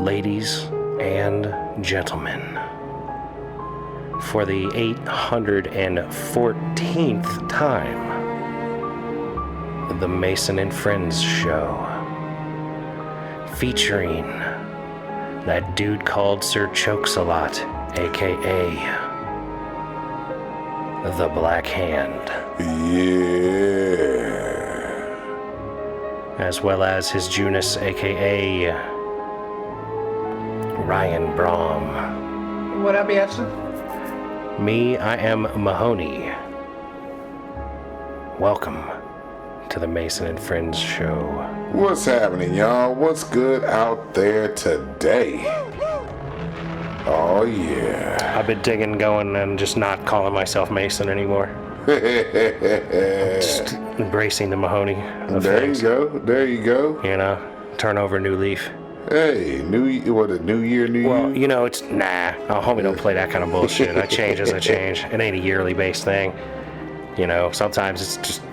ladies and gentlemen, for the 814th time, the Mason and Friends Show, featuring that dude called Sir Chokes-a-Lot, aka the Black Hand. Yeah. As well as his Junus, aka Ryan Brom. What up, Yatson? Me, I am Mahoney. Welcome to the Mason and Friends Show. What's happening, y'all? What's good out there today? Oh, yeah. I've been digging, going, and just not calling myself Mason anymore. Just embracing the Mahoney of There things. you go. There you go. You know, turn over a new leaf. Hey, New Year, New Well, You? you know, it's homie don't play that kind of bullshit. I change as I change. It ain't a yearly based thing. You know, sometimes it's just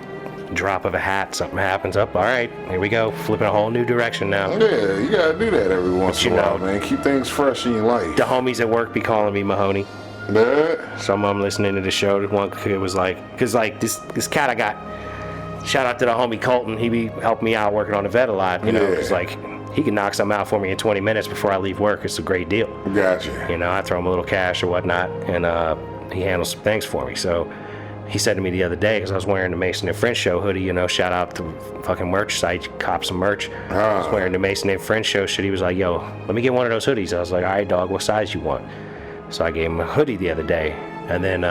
a drop of a hat, something happens up. All right, here we go, flipping a whole new direction now. Yeah, you gotta do that every once in a while, man. Keep things fresh in your life. The homies at work be calling me Mahoney. Yeah. Some of them listening to the show, one kid was like, because like this cat I got, shout out to the homie Colton, he be helping me out working on the vet a lot, you know, Yeah. it's like, he can knock something out for me in 20 minutes before I leave work. It's a great deal. Gotcha. You know, I throw him a little cash or whatnot, and he handles some things for me. So he said to me the other day, because I was wearing the Mason and Friends Show hoodie, you know, shout out to the fucking merch site, cop some merch. I was wearing the Mason and Friends Show shit. He was like, yo, let me get one of those hoodies. I was like, all right, dog, what size you want? So I gave him a hoodie the other day. And then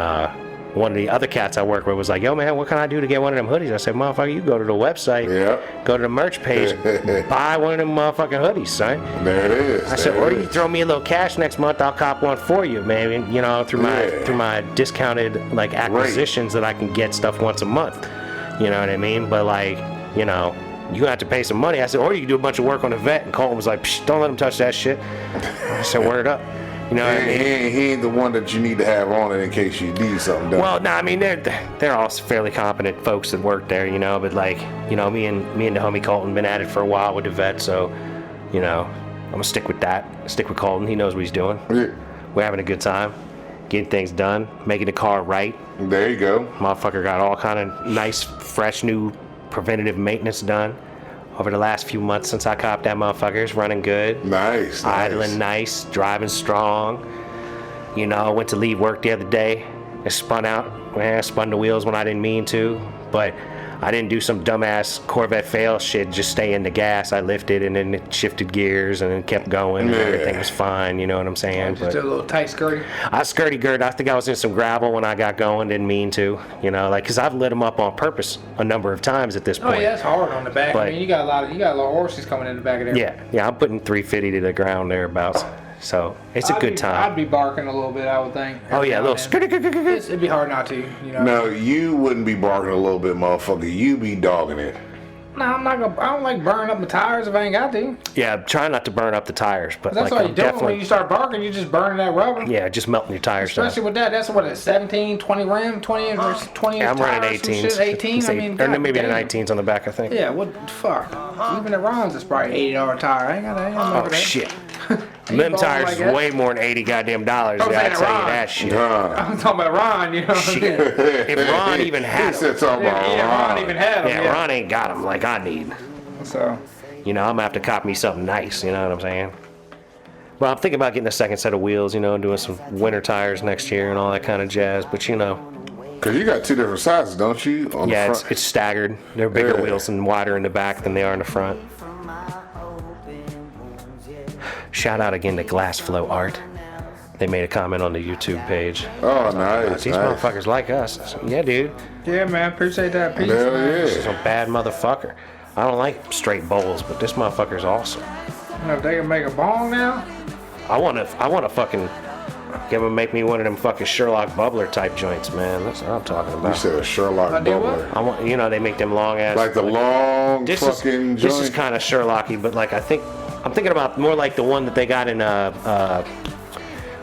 one of the other cats I work with was like, yo, man, what can I do to get one of them hoodies? I said, motherfucker, you go to the website, go to the merch page, buy one of them motherfucking hoodies, son. There it is. I said, or you throw me a little cash next month, I'll cop one for you, man. You know, through my discounted like acquisitions that I can get stuff once a month. You know what I mean? But like, you know, you have to pay some money. I said, or you can do a bunch of work on the vet. And Colton was like, psh, don't let him touch that shit. I said, word up. You know what I mean? He ain't the one that you need to have on it in case you need something done. Well, no, I mean they're all fairly competent folks that work there, you know. But like, you know, me and the homie Colton been at it for a while with the vet, so, you know, I'm gonna stick with that. Stick with Colton. He knows what he's doing. Yeah. We're having a good time, getting things done, making the car right. There you go. Motherfucker got all kind of nice, fresh, new preventative maintenance done over the last few months since I copped that motherfucker. It's running good. Nice. Idling nice, driving strong. You know, went to leave work the other day. It spun out. Man, I spun the wheels when I didn't mean to. But I didn't do some dumbass Corvette fail shit, just stay in the gas. I lifted and then it shifted gears and then kept going and everything was fine, you know what I'm saying? Just a little tight skirty. I skirty-girt. I think I was in some gravel when I got going, didn't mean to, you know, like, because I've lit them up on purpose a number of times at this point. Oh yeah, it's hard on the back. But, I mean, you got a lot of horses coming in the back of there. Yeah, I'm putting 350 to the ground thereabouts. So it's a good time. I'd be barking a little bit, I would think. Oh yeah, a little It'd be hard not to, you know. No, you wouldn't be barking a little bit, motherfucker. You be dogging it. No, I'm not gonna. I don't like burning up my tires if I ain't got to. Yeah, I'm trying not to burn up the tires, but That's like all I'm you do definitely when you start barking. You just burning that rubber. yeah, just melting your tires down. Especially with that, that's what it's 17, 20 ram, 20 inch, 20 inch Yeah, I'm running tires, some 18s. shit, 18. I mean, or then maybe the goddamn. 19s on the back, I think. Yeah, what the fuck? Even the Rons is probably $80 tire. I ain't got Oh that. shit. Them tires like is that. way more than $80 goddamn dollars. I'm Yeah, saying I'll tell you Ron. that shit. I'm talking about Ron, you know what I'm saying? Shit. If Ron even He had said them. something about Yeah, Ron even had them. Yeah, Ron ain't got them like I need. So, You know, I'm gonna have to cop me something nice, you know what I'm saying? Well, I'm thinking about getting a second set of wheels, you know, doing some winter tires next year and all that kind of jazz, but you know. Because you got two different sizes, don't you? On Yeah, the front. it's staggered. They're bigger Yeah. wheels and wider in the back than they are in the front. Shout out again to Glassflow Art. They made a comment on the YouTube page. Oh, nice. These nice. motherfuckers like us. I said, yeah, dude. yeah, man, appreciate that. Peace, Hell man. This is yeah. a bad motherfucker. I don't like straight bowls, but this motherfucker's awesome. You know, if they can make a bong now, I wanna fucking get him make me one of them fucking Sherlock Bubbler type joints, man. That's what I'm talking You about. said a Sherlock I did what? Bubbler. I want, you know, they make them long ass. Like the long this fucking is this is joint. kind of Sherlocky, but like I'm thinking about more like the one that they got in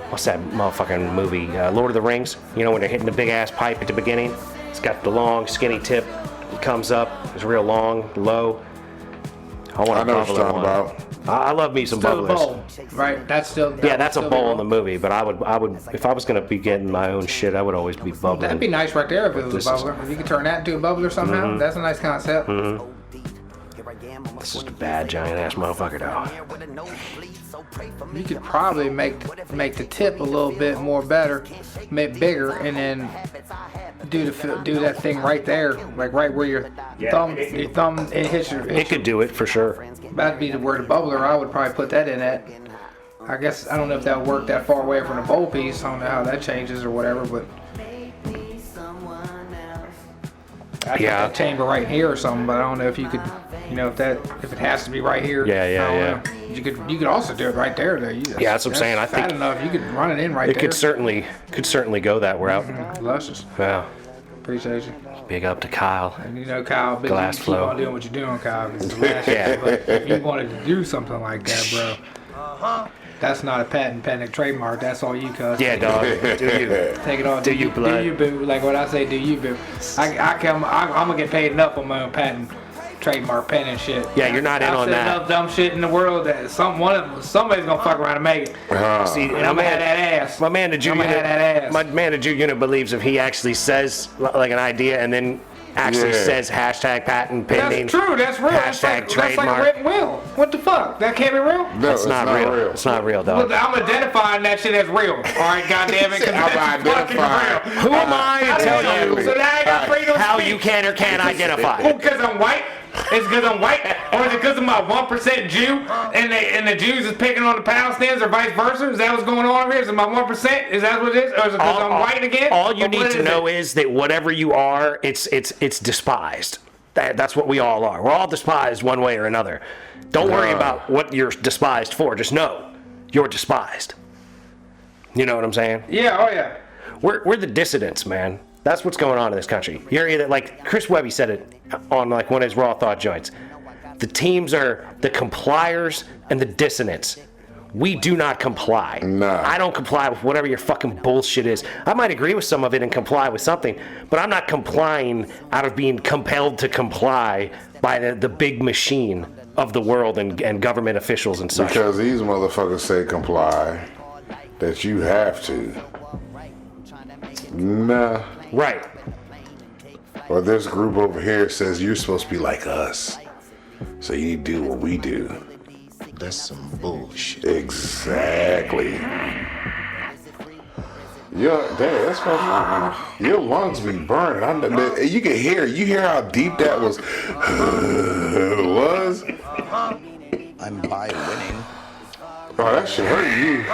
what's that motherfucking movie? Lord of the Rings. You know when they're hitting the big ass pipe at the beginning. It's got the long skinny tip. It comes up. It's real long, low. I want I a know what you're bubbler talking one. about. I love me some Still the bubblers. bowl, right? That's still. Yeah, that's a would still be bowl in the movie, but I would, if I was gonna be getting my own shit, I would always be bubbling. That'd be nice right there if it was This a is- bubbler. If you could turn that into a bubbler somehow, that's a nice concept. This is a bad giant ass motherfucker, though. You could probably make the tip a little bit more better, make bigger, and then do that thing right there, like right where your thumb it hits your. It could do it for sure. That'd be the word of bubbler. I would probably put that in at. I guess I don't know if that would work that far away from the bowl piece. I don't know how that changes or whatever, but. I Yeah. put that chamber right here or something, but I don't know if you could, if it has to be right here. Yeah, I don't know. You could also do it right there though. Yeah, that's what I'm saying. I think fat enough you could run it in right It there. could certainly go that route. Luscious. Wow. Appreciate you. Big up to Kyle. And Kyle, but Glass you keep flow. on doing what you're doing, Kyle. It's the last Yeah. year, but if you wanted to do something like that, bro, that's not a patent trademark. That's all you, cuz. Yeah, dog. Do you? Take it all. Do you, blood? Do you, boo? Like what I say, do you, boo? I'm gonna get paid enough on my own patent trademark pen and shit. Yeah, you're not in I've on said that. enough dumb shit in the world that somebody's gonna fuck around and make it. See, And I'm gonna have that ass. My man, the Jew I'ma have that ass. My man, the Jew unit believes if he actually says like an idea and then actually Yeah. says hashtag patent pending. That's true. That's real. That's Hashtag like a trademark. written will. What the fuck? That can't be real. No, That's it's not real. It's not real, dog. Look, I'm identifying that shit as real. All right, goddamn it, 'cause I'm that's fucking identifying. real. Who am I to tell you So now I got freedom of how speech. you can or can't identify? Oh, because I'm white? It's because I'm white? Or is it because I'm a 1% Jew and the Jews is picking on the Palestinians or vice versa? Is that what's going on here? Is it my 1%? Is that what it is? Or is it because I'm white again? All you Or need what to is know it? is that whatever you are, it's despised. That's what we all are. We're all despised one way or another. Don't worry about what you're despised for. Just know you're despised. You know what I'm saying? Yeah, oh yeah. We're the dissidents, man. That's what's going on in this country. You're either like Chris Webby said it on like one of his Raw Thought joints. The teams are the compliers and the dissonants. We do not comply. Nah. I don't comply with whatever your fucking bullshit is. I might agree with some of it and comply with something, but I'm not complying out of being compelled to comply by the big machine of the world and government officials and such. Because these motherfuckers say comply, that you have to. Nah. Right. Or this group over here says you're supposed to be like us. So you need to do what we do. That's some bullshit. Exactly. That's what your lungs be burning. You can hear. You hear how deep that was. was. I'm by winning. Oh, that shit hurt you.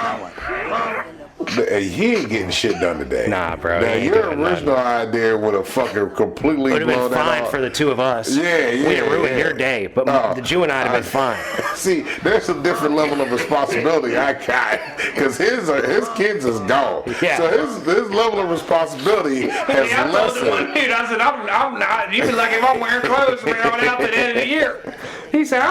He ain't getting shit done today. Nah, bro, Now, he ain't your doing nothing. original idea would have fucking completely Would have been blown that fine off. for the two of us. Yeah, We'd have ruined yeah. your day, but Oh. the Jew and I'd have been fine. See, there's a different level of responsibility I got because his kids is gone. Yeah. So his level of responsibility has I told the one lessened. dude, I said, I'm not. You be like, if I'm wearing clothes from here on out to the end of the year. He said,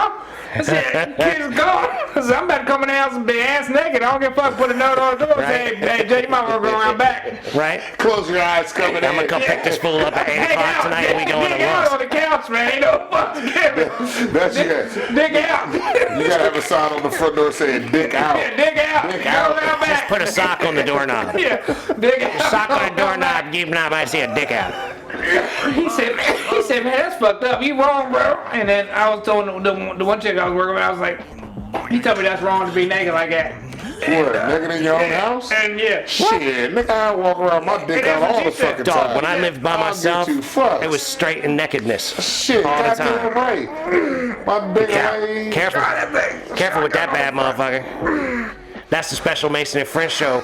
I said, kid's gone. I said, I'm about to come in the house and be ass naked. I don't give a fuck. Put a note on the door. Right. Say, hey, Jay, you might want to go around back. Right? Close your eyes, coming in. I'm gonna come pick this fool up at 8 Dig o'clock out. tonight and we going to Dig out on lunch. the couch, man. Ain't no fucks giving. That's it. Dig out. You gotta have a sign on the front door saying "Dick out." Yeah, dig out. Dig Go out. around back. Put a sock on the doorknob. Yeah, dig out. Sock on the doorknob, keep not I see a dick out. He said, man, that's fucked up. You wrong, bro. And then I was told the one chick I was working with, I was like, he told me that's wrong to be naked like that. What? Naked in your own house? And yeah. Shit, nigga, I walk around my dick And out that's what all the she said. fucking Dog, time. when I lived by I'll myself, get you fucked. it was straight and nakedness. Shit, all the goddamn time. right. My big lady. Careful. Careful with that bad motherfucker. That's the special Mason and French show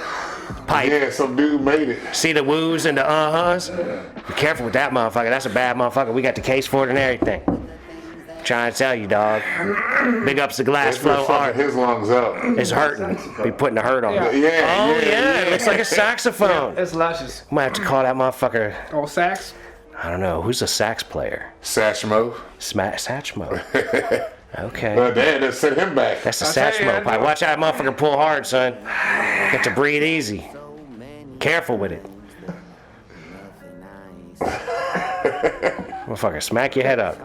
pipe. Yeah, some dude made it. See the woos and the uh-huhs? Be careful with that motherfucker. That's a bad motherfucker. We got the case for it and everything. Trying to tell you, dog. Big ups to Glass It's been Flow fucking Art. his lungs up. It's hurting. Be putting the hurt on Yeah. it. Yeah, Oh, yeah. It looks like a saxophone. It's luscious. Might have to call that motherfucker. Old sax. I don't know. Who's a sax player? Satchmo. Satchmo. Okay. Dad, let's send him back. That's a I'll tell you, Satchmo I pipe. know. Watch out, motherfucker. Pull hard, son. Get to breathe easy. Careful with it. Motherfucker, smack your head up.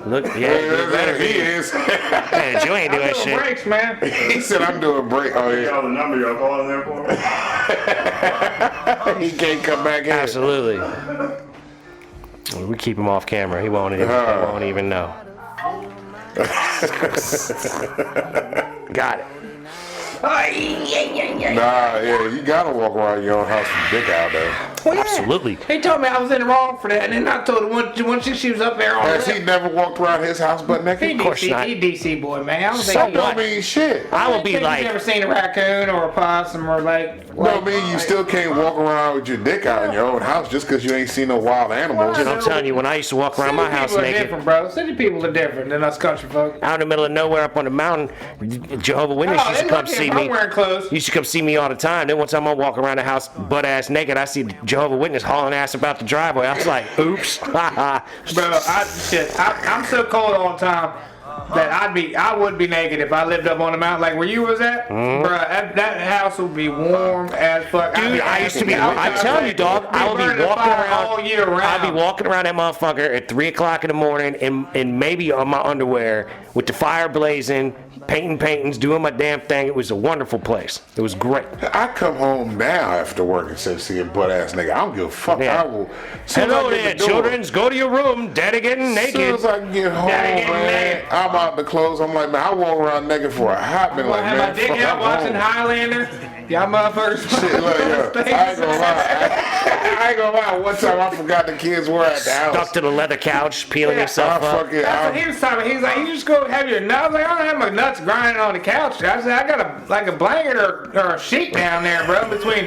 Look, yeah, you Yeah, better he be. is. Man, you ain't doing Doing shit. breaks, man. He said, I'm doing break. Oh, yeah. Y'all the number y'all calling there for? He can't come back in. Absolutely. We keep him off camera. He won't even know. Got it. Nah, yeah, you gotta walk around your own house with dick out there. Well, yeah. Absolutely. He told me I was in the wrong for that, and then I told him once she was up there on Has the he never walked around his house butt He naked? course DC, not. he DC boy, man. I don't So think Don't mean shit. I would be You've like, never seen a raccoon or a possum or like. No, I mean you still can't walk around with your dick out in your own house just because you ain't seen no wild animals. I'm telling you, when I used to walk around my house City people are naked, different, bro. City people are different than us country folk. out in the middle of nowhere up on the mountain, Jehovah Witness used to they come lucky see if I'm me. wearing clothes. Used to come see me all the time. Then one time I walk around the house butt ass naked, I see Jehovah Witness hauling ass about the driveway. I was like, oops. Bro, I'm so cold all the time that I would be naked if I lived up on the mountain like where you was at. Bro, that house would be warm as fuck. Dude, I used to be, I'm telling you, dog, I would be walking around all year round. I'd be walking around that motherfucker at 3 o'clock in the morning and maybe on my underwear with the fire blazing, painting paintings, doing my damn thing. It was a wonderful place. It was great. I come home now after work and say, see a butt ass nigga. I don't give a fuck. Yeah. I will. Soon as I Hello get there, the door- children. Go to your room. Daddy getting As soon naked. as I can get home, Daddy getting man, naked. I'm out the clothes. I'm like, man, I walk around naked for a hot minute. I Like, have man, my dick fuck, out I'm watching home. Highlander. Y'all motherfuckers. Shit, look, yo, I ain't gonna lie. I ain't gonna lie. One time I forgot the kids were at the house. Stuck to the leather couch, peeling Yeah. yourself I up. fucking, That's what he was talking about. He's like, you just go have your nuts. I was like, I don't have my nuts grinding on the couch. I said, I got a blanket or a sheet down there, bro, between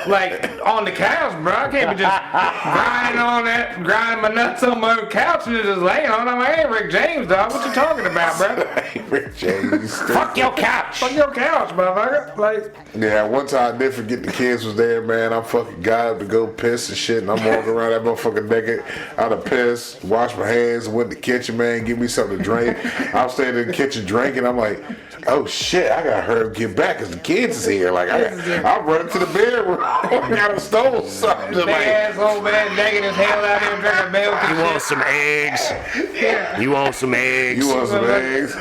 like on the couch, bro. I can't be just grinding my nuts on my own couch and just laying on it. I'm like, hey, Rick James, dog, what you talking about, bro? Rick James. Fuck your couch. Fuck your couch, motherfucker. Like, Yeah, one time I did forget the kids was there, man. I fucking got up to go piss and shit, and I'm walking around that motherfucker naked, out of piss, wash my hands, went to the kitchen, man, give me something to drink. I'm staying in the kitchen drinking. I'm like, oh shit, I gotta hurry up and get back because the kids is here. Like, I'm running to the bedroom. I gotta stole something. big Like, ass old man naked as hell out here drinking milk and You want some eggs? shit. You want some eggs? you want some eggs?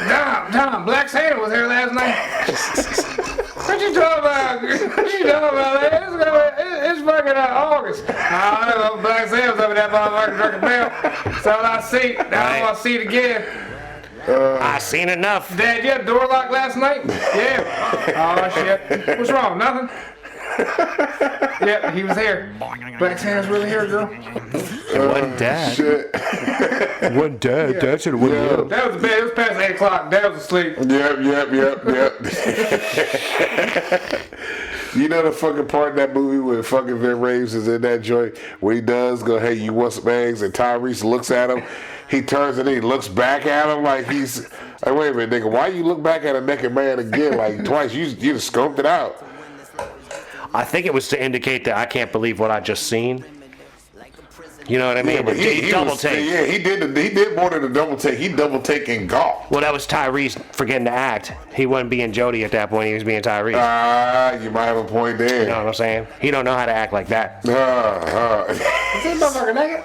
Tom, Black Santa was here last night. What you talking about? What you talking about? It's fucking August. I don't know, Black Santa's over that motherfucker drinking milk. That's all I see. Now I want to see it again. I seen enough. Dad, you had the door locked last night? Yeah. Oh, shit. What's wrong? Nothing? Yep, he was here. Black Santa's really here, girl. One dad. Shit. One dad. Dad should have went Yeah. That was bad. It was past 8 o'clock. Dad was asleep. Yep. You know the fucking part in that movie where fucking Vin Rames is in that joint where he does go, hey, you want some eggs? And Tyrese looks at him. He turns and he looks back at him like he's like, wait a minute, nigga, why you look back at a naked man again like twice? You just scoped it out. I think it was to indicate that I can't believe what I just seen. You know what I mean? But he Double was, take. Yeah, he did more than a double take. He double take in golf. Well, that was Tyrese forgetting to act. He wasn't being Jody at that point. He was being Tyrese. You might have a point there. You know what I'm saying? He don't know how to act like that. Is this motherfucker naked?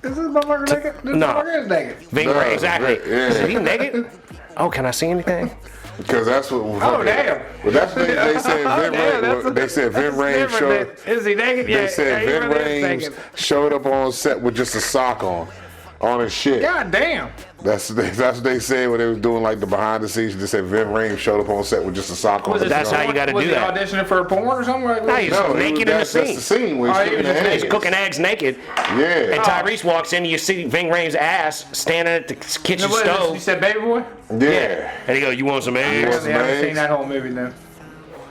Is this motherfucker naked? This No. motherfucker is naked. Ving No, Rhames, exactly. yeah. Is he naked? Oh, can I see anything? Because that's what. Oh, damn. Well, that's what they said. Vin Rames. They said Vin Rames showed. Is he naked? They said Vin Rames showed up on set with just a sock on his shit. God damn. That's what they said when they was doing like the behind the scenes. They said Vin Rames showed up on set with just a sock on. Was it That's how you gotta was do he that. auditioning for a porn or something? Like No, he's No, naked in the that's the scene. scene where Oh, he's he was cooking just- eggs. He's cooking eggs naked. Yeah. And Tyrese walks in, and you see Ving Rhames' ass standing at the kitchen What is this? You stove. said baby boy? Yeah. And he goes, "You want some I eggs?" some haven't eggs? seen that whole movie then.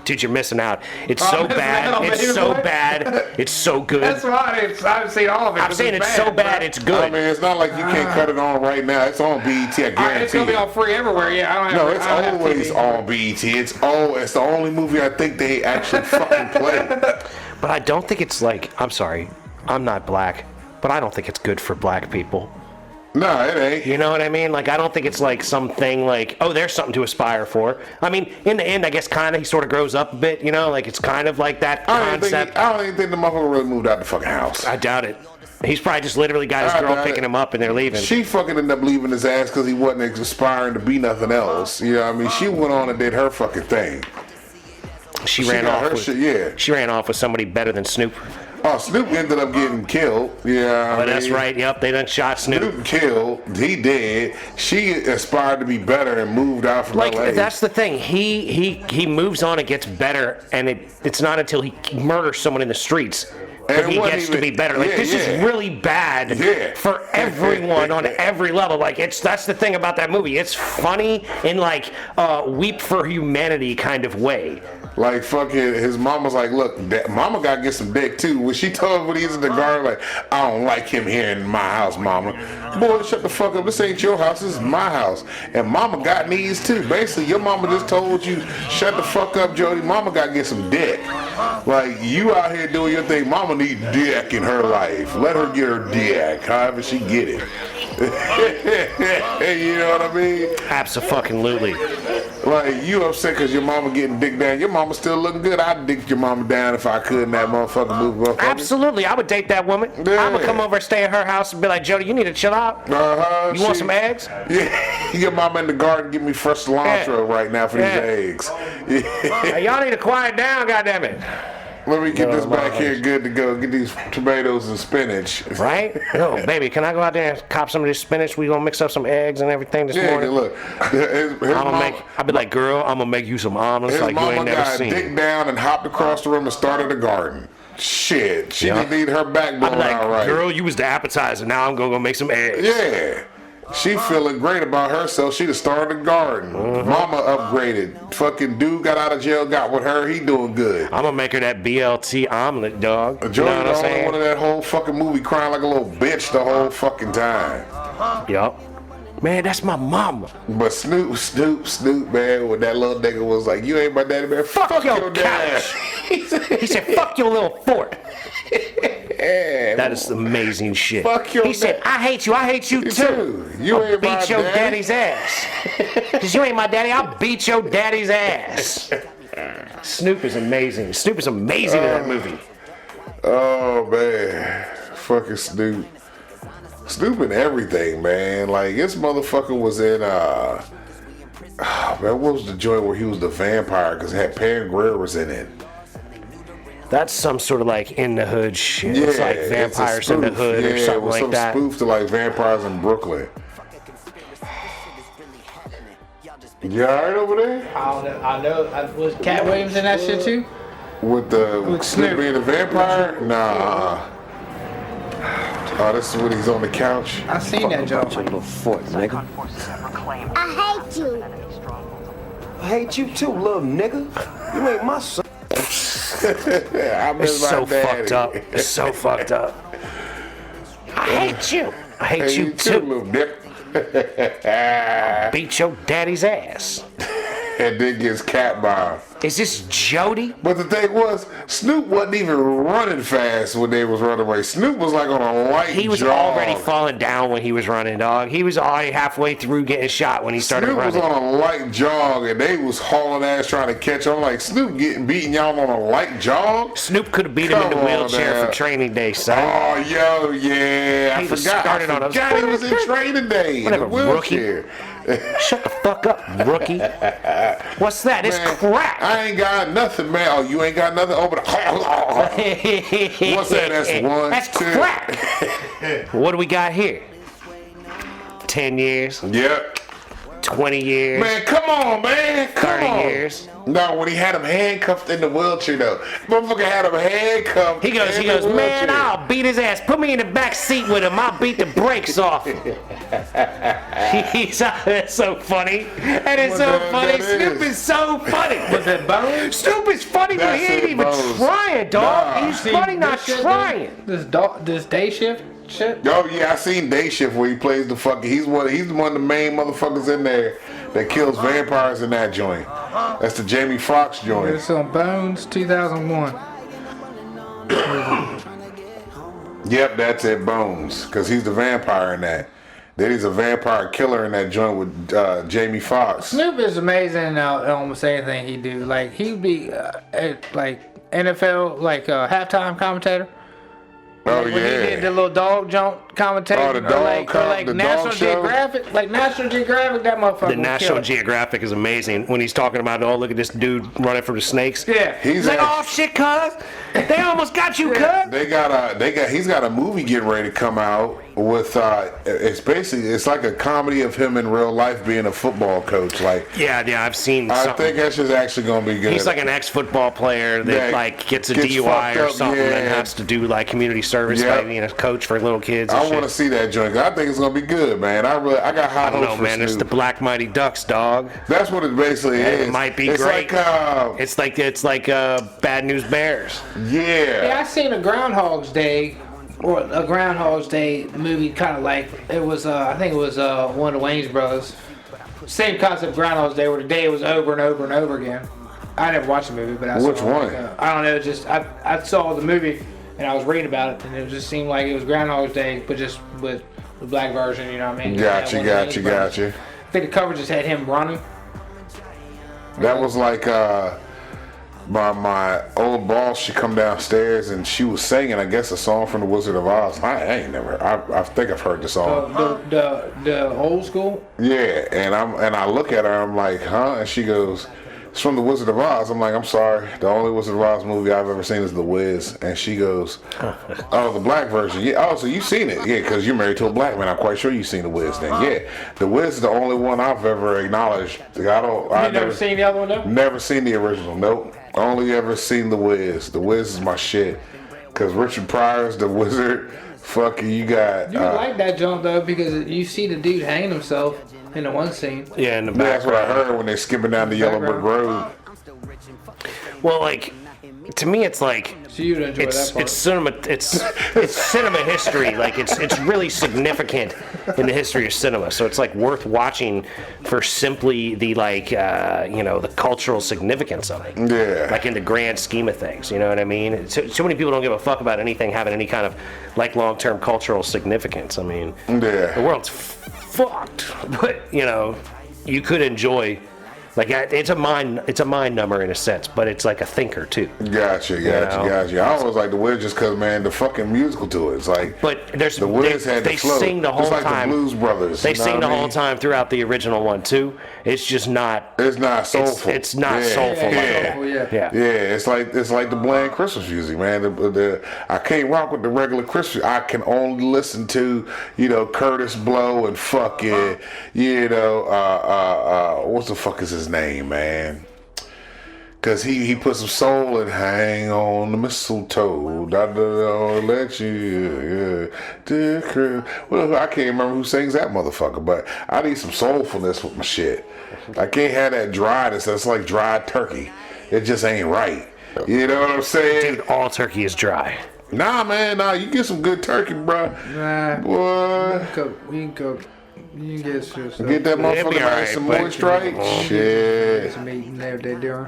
Dude, you're missing out. It's Oh, so I'm missing bad. out, It's baby so boy. bad. It's so good. That's why I haven't seen all of it. I'm 'cause saying it's so bad, bro. it's I good. mean, it's not like you can't cut it on right now. It's on BET. I It's guarantee gonna be you. on free everywhere. Yeah, I don't have. No, it's I don't have always TV. on BET. It's the only movie I think they actually fucking play. But I don't think it's like, I'm sorry, I'm not black, but I don't think it's good for black people. No, it ain't. You know what I mean? Like, I don't think it's like something like, oh, there's something to aspire for. I mean, in the end, I guess kind of he sort of grows up a bit, you know? Like, it's kind of like that I don't concept. even think the motherfucker really moved out the fucking house. I doubt it. He's probably just literally got his girl picking him up and they're leaving. She fucking ended up leaving his ass because he wasn't aspiring to be nothing else. You know what I mean? She went on and did her fucking thing. She ran off with shit, yeah. She ran off with somebody better than Snoop. Oh, Snoop ended up getting killed. Yeah, but that's right. Yep, they done shot Snoop. Snoop killed. He did. She aspired to be better and moved out from LA. That's the thing. He moves on and gets better, and it's not until he murders someone in the streets that he gets to be better. Like this is really bad for everyone on every level. Like that's the thing about that movie. It's funny in like weep for humanity kind of way. Like fucking his mama's like, look, mama gotta get some dick too. When she told him when he's in the garden, like, I don't like him here in my house, mama. Boy, shut the fuck up. This ain't your house. This is my house. And mama got needs too. Basically, your mama just told you, shut the fuck up, Jody. Mama gotta get some dick. Like, you out here doing your thing. Mama need dick in her life. Let her get her dick, however she get it. You know what I mean? Absolutely. Like, you upset because your mama getting dick down. Your mama still looking good. I'd dick your mama down if I could in that motherfucking movie. Absolutely. I would date that woman. I would come over and stay at her house and be like, Jody, you need to chill out. You want some eggs? Yeah. Your mama in the garden give me fresh cilantro right now for these eggs. Hey, y'all need to quiet down, goddammit. Let me get this back here good to go. Get these tomatoes and spinach. Right? Yo, baby, can I go out there and cop some of this spinach? We gonna mix up some eggs and everything this morning. Look. I'll be like, girl, I'm gonna make you some omelets like you ain't never seen. Dick down and hopped across the room and started the garden. Shit, she didn't need her backbone out right. Girl, you was the appetizer. Now I'm gonna go make some eggs. Yeah. She feeling great about herself. She just started a garden. Mama upgraded. Fucking dude got out of jail, got with her. He doing good. I'm gonna make her that BLT omelet, dog. Jody, you know the only one of that whole fucking movie crying like a little bitch the whole fucking time. Yup. Man, that's my mama. But Snoop, man, when that little nigga was like, you ain't my daddy, man. Fuck your dad. He said, fuck your little fort. That is amazing shit. Fuck your He said, I hate you too. You ain't my beat your daddy. daddy's ass. Because you ain't my daddy, I'll beat your daddy's ass. Snoop is amazing. Snoop is amazing in that movie. Oh, man. Fucking Snoop. Snoop in everything, man. Like, this motherfucker was in, man, what was the joint where he was the vampire? Because it had Pam Grier was in it. That's some sort of like in the hood shit. Yeah, it's like vampires in the hood or something like that. Spoof to like vampires in Brooklyn. You alright over there? I know. Was Cat Williams in that shit too? With Snoop being a vampire? Nah. Oh, this is when he's on the couch. I seen that joke. Little fort, nigga. I hate you. I hate you too, little nigga. You ain't my son. It's so fucked up. It's so fucked up. I hate you. I hate you too. Little dick. Beat your daddy's ass. And then gets cat bombed. Is this Jody? But the thing was, Snoop wasn't even running fast when they was running away. Snoop was like on a light jog. He was already falling down when he was running, dog. He was already halfway through getting shot when he started running. Snoop was on a light jog, and they was hauling ass trying to catch him. Like, Snoop beating y'all on a light jog? Snoop could have beat him in the wheelchair for training day, son. Oh, yo, yeah. I forgot he was in training day. Whatever, in the wheelchair. rookie. Shut the fuck up, rookie. What's that? It's crack. I ain't got nothing, man. Oh, you ain't got nothing? Oh, but what's that? That's one, That's two. crack. What do we got here? 10 years? Yep. 20 years? Man, come on, man. Come 30 on. years? No, when he had him handcuffed in the wheelchair, though. Motherfucker had him handcuffed. He goes, man, I'll beat his ass. Put me in the back seat with him. I'll beat the brakes off him. That's so funny. That is so funny. Snoop is so funny. Was it Bones? Snoop is funny, but he ain't even trying, dog. He's funny, not trying. This day shift shit? Oh, yeah, I seen Day Shift where he plays the fucking... He's one of the main motherfuckers in there that kills vampires in that joint. That's the Jamie Foxx joint. It's on Bones 2001. Yep, that's it, Bones. Because he's the vampire in that. Then he's a vampire killer in that joint with Jamie Foxx. Snoop is amazing in almost anything he do. Like, he'd be like NFL, like halftime commentator. Oh, When he yeah. did the little dog jump commentating, Oh, the dog the National dog show? Geographic, like National Geographic, that motherfucker. The would National kill it. Geographic is amazing when he's talking about, oh, look at this dude running from the snakes. Yeah. He's like, act- oh shit, cuz they almost got you, cuz. he's got a movie getting ready to come out with it's like a comedy of him in real life being a football coach. Like, Yeah, I've seen. I something. think that shit's actually gonna be good. He's like an ex-football player that Yeah, like gets a gets DUI fucked or up, something yeah. and has to do like community service Yep. by being a coach for little kids. And I shit. want to see that joint. I think it's gonna be good, man. I got high I don't hopes know, for man. It's the Snoop. Black Mighty Ducks, dog. That's what it basically is. It might be it's great. Like, It's like Bad News Bears. Yeah, I seen a Groundhog's Day, or a Groundhog's Day movie, kind of like it was. I think it was one of the Wayans brothers. Same concept, Groundhog's Day, where the day was over and over and over again. I never watched the movie, but I saw. Which one? I don't know. Just I saw the movie and I was reading about it, and it just seemed like it was Groundhog's Day, but just with the black version. You know what I mean? Gotcha. I think the cover just had him running. That was like my old boss. She come downstairs and she was singing, I guess, a song from The Wizard of Oz. I think I've heard the song. The old school. Yeah, and I look at her, I'm like, huh? And she goes, it's from The Wizard of Oz. I'm like, I'm sorry, the only Wizard of Oz movie I've ever seen is The Wiz. And she goes, oh, the black version. Yeah. Oh, so you've seen it? Yeah, because you're married to a black man. I'm quite sure you've seen The Wiz then. Yeah, The Wiz is the only one I've ever acknowledged. I've never seen the other one though? Never seen the original. Nope. Only ever seen The Wiz. The Wiz is my shit. Because Richard Pryor's The Wizard. Fuck you got. You would like that jump though, because you see the dude hanging himself in the one scene. Yeah, in the That's what I background. heard when they're skipping down the Yellow Brick Road. Well, like to me, it's like So you'd enjoy that part. it's cinema. It's cinema history. Like it's really significant in the history of cinema. So it's like worth watching for simply the the cultural significance of it. Yeah. Like in the grand scheme of things, you know what I mean? So many people don't give a fuck about anything having any kind of like long-term cultural significance. I mean, Yeah. the world's fucked, but you could enjoy. Like it's a mind number in a sense, but it's like a thinker too. Gotcha. I always like The Wiz just because, man, the fucking musical to it. It's like, But there's The Wiz had they the flow. sing the whole Just like time. the Blues Brothers. They you know sing what the I whole mean? time throughout the original one too. It's just not. It's not soulful. It's not Yeah. soulful. Like Yeah. that. Oh, yeah. Yeah. Yeah, it's like the bland Christmas music, man. I can't rock with the regular Christmas. I can only listen to Curtis Blow and fucking what's the fuck is his name, man? Cause he put some soul in "Hang on the Mistletoe." Don't let you, Well, I can't remember who sings that motherfucker, but I need some soulfulness with my shit. I can't have that dryness. That's like dried turkey. It just ain't right. You know what I'm saying? Dude, all turkey is dry. Nah, man, you get some good turkey, bro. Nah. Boy, You can cook. You can get some stuff. get that It'll motherfucker be nice alright, and but- moist, right? Get Shit. some meat and they're doing.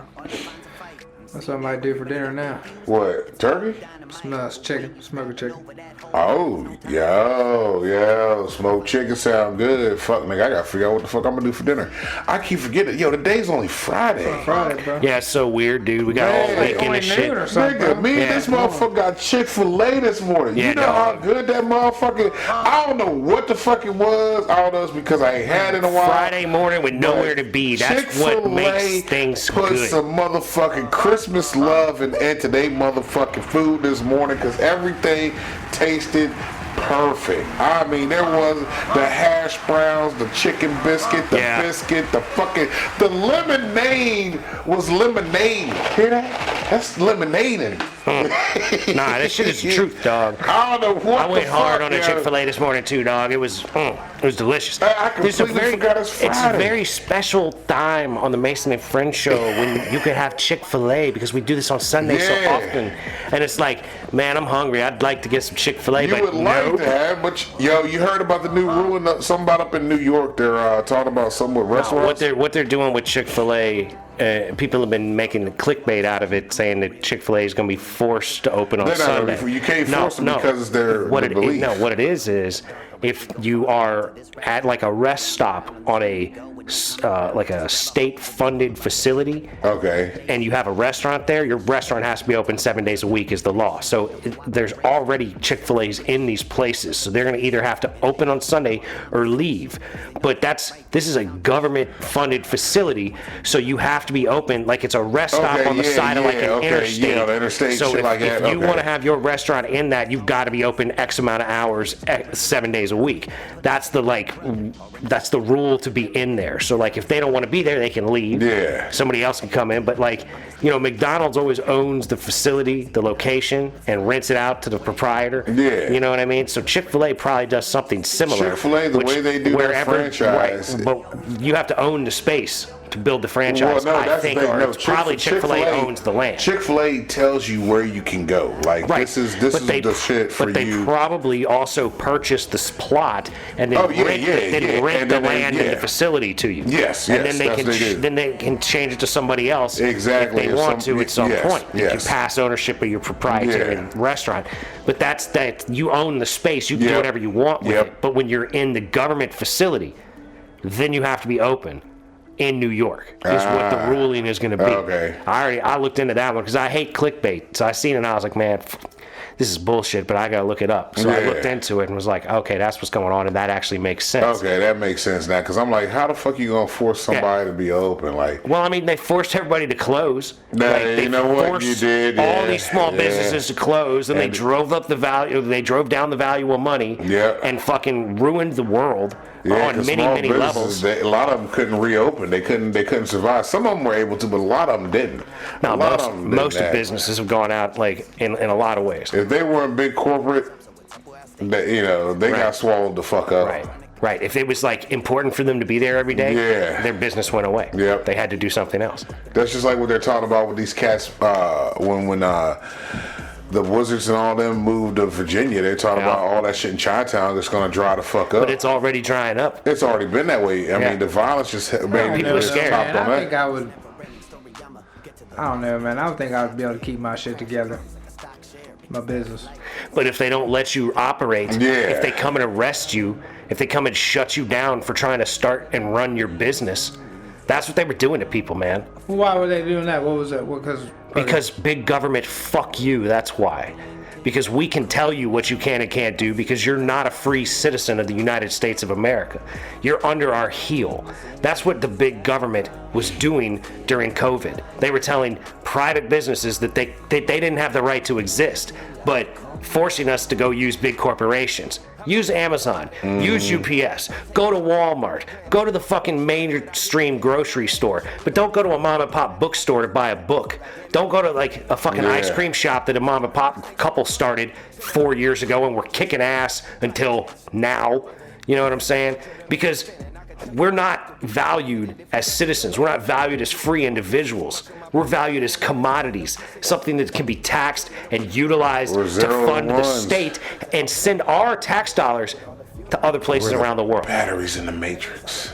That's what I might do for dinner now. What? Turkey? Smells chicken, smoked chicken. Oh, yo, smoked chicken sound good. Fuck, nigga, I gotta figure out what the fuck I'm gonna do for dinner. I keep forgetting. Yo, the day's only Friday. Friday, bro. Yeah, it's so weird, dude. We got all Man, weekend only and noon shit. or something. Nigga, me and Yeah. this motherfucker got Chick-fil-A this morning. Yeah, You know how dog. good that motherfucker. I don't know what the fuck it was. I don't know, it's because I ain't had it in a while. Friday morning with nowhere to be. That's what makes things put good. some motherfucking Christmas love into their motherfucking food this morning because everything tasted perfect. I mean, there was the hash browns, the chicken biscuit, the Yeah. biscuit, the lemonade was lemonade. Hear that? That's lemonade. Nah, this shit is the truth, dog. I don't know what I went the hard fuck, on a yo. Chick-fil-A this morning too, dog. It was delicious. I There's a completely forgot it's a Friday. very special time on the Mason and Friends show when you could have Chick-fil-A because we do this on Sunday so Yeah. often. And it's like, man, I'm hungry. I'd like to get some Chick-fil-A, You but would like nope. to have, but yo, you heard about the new rule? Something about up in New York. They're talking about something with restaurants. What they're doing with Chick-fil-A, people have been making the clickbait out of it, saying that Chick-fil-A is going to be forced to open on They're not gonna Sunday. be- you can't force them because it's their what it belief. No, what it is if you are at like a rest stop on like a state-funded facility, Okay. and you have a restaurant there, your restaurant has to be open 7 days a week is the law. So there's already Chick-fil-A's in these places, so they're going to either have to open on Sunday or leave. But this is a government-funded facility, so you have to be open like it's a rest stop on the side of like an interstate. Yeah, the interstate, so shit if, like if that. you want to have your restaurant in that, you've got to be open X amount of hours, 7 days a week. That's the rule to be in there. So like if they don't want to be there, they can leave. Yeah. Somebody else can come in. But like, you know, McDonald's always owns the facility, the location, and rents it out to the proprietor. Yeah. You know what I mean? So Chick-fil-A probably does something similar. Chick-fil-A, the way they do their franchise. Right, but you have to own the space to build the franchise. Well, no, I that's think, the thing. or No, it's probably Chick-fil-A owns the land. Chick-fil-A tells you where you can go. Like Right. this is the shit for but you. they probably also purchased this plot and then rent the land and the facility to you. Yes, and yes, then that's what they do. then they can change it to somebody else Exactly, if they or want some- to at some yes, point. You yes. can pass ownership of your proprietary Yeah. restaurant, but that's that you own the space. You can do Yep. whatever you want with Yep. it. But when you're in the government facility, then you have to be open. In New York is what the ruling is going to be. Okay. I looked into that one because I hate clickbait. So I seen it and I was like, man, this is bullshit, but I got to look it up. So I Yeah. looked into it and was like, okay, that's what's going on, and that actually makes sense. Okay, that makes sense now. Because I'm like, how the fuck you gonna force somebody to be open? Like, Well, I mean, they forced everybody to close. Nah, They you know what? forced You did, all yeah, these small yeah. businesses to close, and they And- drove up the value. They drove down the value of money. Yeah. And fucking ruined the world yeah, on 'cause many small levels. businesses, a lot of them couldn't reopen. They couldn't survive. Some of them were able to, but a lot of them didn't. Now, a lot of them most didn't. of businesses have gone out like in a lot of ways. If they weren't big corporate, they Right. got swallowed the fuck up. Right. Right. If it was like important for them to be there every day, Yeah. their business went away. Yep. They had to do something else. That's just like what they're talking about with these cats. When the Wizards and all them moved to Virginia, they're talking Yeah. about all that shit in Chinatown that's gonna dry the fuck up. But it's already drying up. It's already been that way. I Yeah. mean, the violence just made people are it scared. topped Man, on I that. think I would. I don't know, man. I don't think I would be able to keep my shit together. My business. But if they don't let you operate, Yeah. if they come and arrest you, if they come and shut you down for trying to start and run your business, that's what they were doing to people, man. Why were they doing that? What was that? Because big government, fuck you, that's why. Because we can tell you what you can and can't do because you're not a free citizen of the United States of America. You're under our heel. That's what the big government was doing during COVID. They were telling private businesses that they didn't have the right to exist, but forcing us to go use big corporations. Use Amazon, use UPS, go to Walmart, go to the fucking mainstream grocery store, but don't go to a mom and pop bookstore to buy a book. Don't go to like a fucking ice cream shop that a mom and pop couple started 4 years ago and were kicking ass until now. You know what I'm saying? Because we're not valued as citizens. We're not valued as free individuals. We're valued as commodities, something that can be taxed and utilized We're to zero fund and the ones. state and send our tax dollars to other places around the world. Batteries in the Matrix.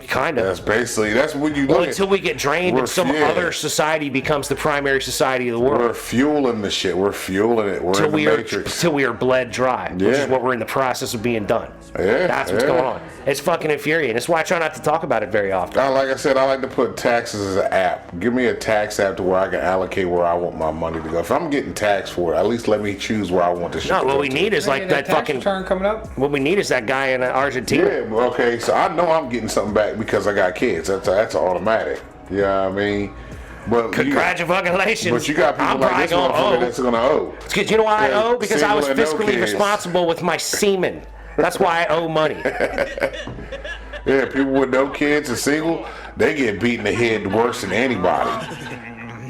Kind That's of. basically when you Well, look until we get drained we're- and some yeah. other society becomes the primary society of the We're world. fueling the shit. We're fueling it. We're in the Matrix. Till we are bled dry, which Yeah. is what we're in the process of being done. Yeah, That's what's yeah. going on. It's fucking infuriating. That's why I try not to talk about it very often. Like I said, I like to put taxes as an app. Give me a tax app to where I can allocate where I want my money to go. If I'm getting taxed for it, at least let me choose where I want the shit No, to what go we to. need is like that tax fucking. return coming up. What we need is that guy in Argentina. Yeah, okay, so I know I'm getting something back because I got kids. That's automatic. You know what I mean? But Congratulations. but you got people I'm like probably this gonna motherfucker owe. that's gonna owe. Because you know why I Yeah, owe? Because I was single and no fiscally kids. responsible with my semen. That's why I owe money. Yeah, people with no kids and single, they get beat in the head worse than anybody.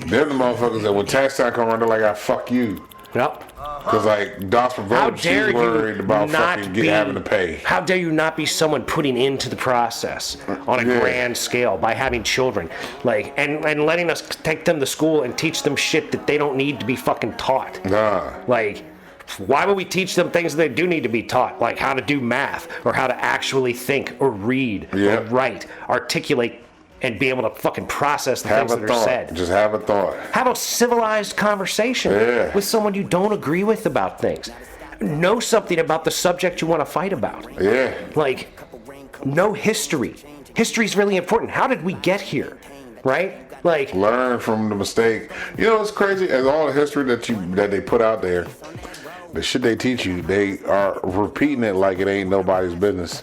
They're the motherfuckers that when tax time come around, they're like, "I fuck you," Yep. because like Das How Provode, dare she's worried you about not fucking be? having to pay. How dare you not be someone putting into the process on a Yeah. grand scale by having children, like and letting us take them to school and teach them shit that they don't need to be fucking taught. Nah. Like, why would we teach them things that they do need to be taught, like how to do math or how to actually think or read Yeah. or write, articulate, and be able to fucking process the Have things a that are thought. said? Just have a thought. How about civilized conversation Yeah. with someone you don't agree with about things? know something about the subject you want to fight about. Yeah. Like, know history. History's really important. How did we get here? Right? Like, Learn from the mistake. You know what's crazy? As all the history that they put out there, the shit they teach you, they are repeating it like it ain't nobody's business.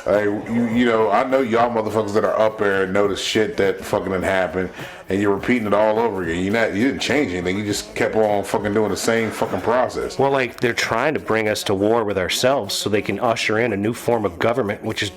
Like, you know, I know y'all motherfuckers that are up there and know the shit that fucking done happened, and you're repeating it all over again. You didn't change anything. You just kept on fucking doing the same fucking process. well, like, they're trying to bring us to war with ourselves so they can usher in a new form of government, which is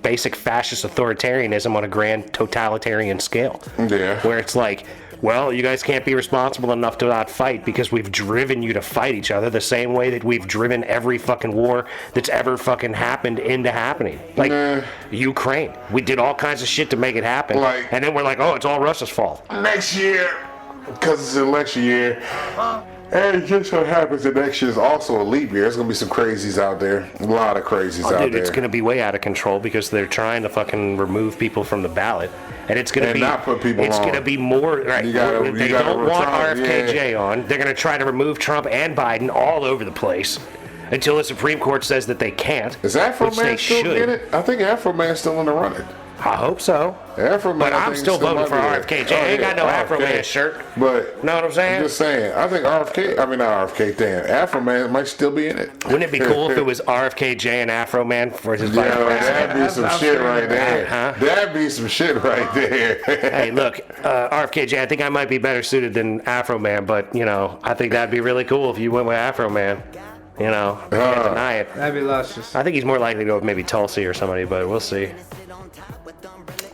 basic fascist authoritarianism on a grand totalitarian scale. Yeah. Where it's like, well, you guys can't be responsible enough to not fight because we've driven you to fight each other the same way that we've driven every fucking war that's ever fucking happened into happening. Like, Ukraine. We did all kinds of shit to make it happen. Like- and then we're like, oh, it's all Russia's fault. Next year, because it's an election year, and it just so happens that next year is also a leap year. There's gonna be some crazies out there. A lot of crazies out Dude, there. it's going to be way out of control because they're trying to fucking remove people from the ballot. And it's going to And be not put people it's on. going to be more right. You gotta- they you gotta don't want retire, RFKJ on. They're going to try to remove Trump and Biden all over the place until the Supreme Court says that they can't. Is Afro which Man they still should. in it? I think Afro Man's still in the running. I hope so. Afro Man, But I I'm think still voting might for be there. RFKJ. I ain't got no Afro RFK. Man shirt. But Know what I'm saying? I'm just saying. I think not RFK. Damn, Afro Man might still be in it. Wouldn't it be cool if it was RFKJ and Afro Man for his Yeah, vice president? that'd be some shit right there. Huh? That'd be some shit right there. Hey, look, RFKJ, I think I might be better suited than Afro Man, but, you know, I think that'd be really cool if you went with Afro Man. You know, I can't deny it. That'd be luscious. I think he's more likely to go with maybe Tulsi or somebody, but we'll see.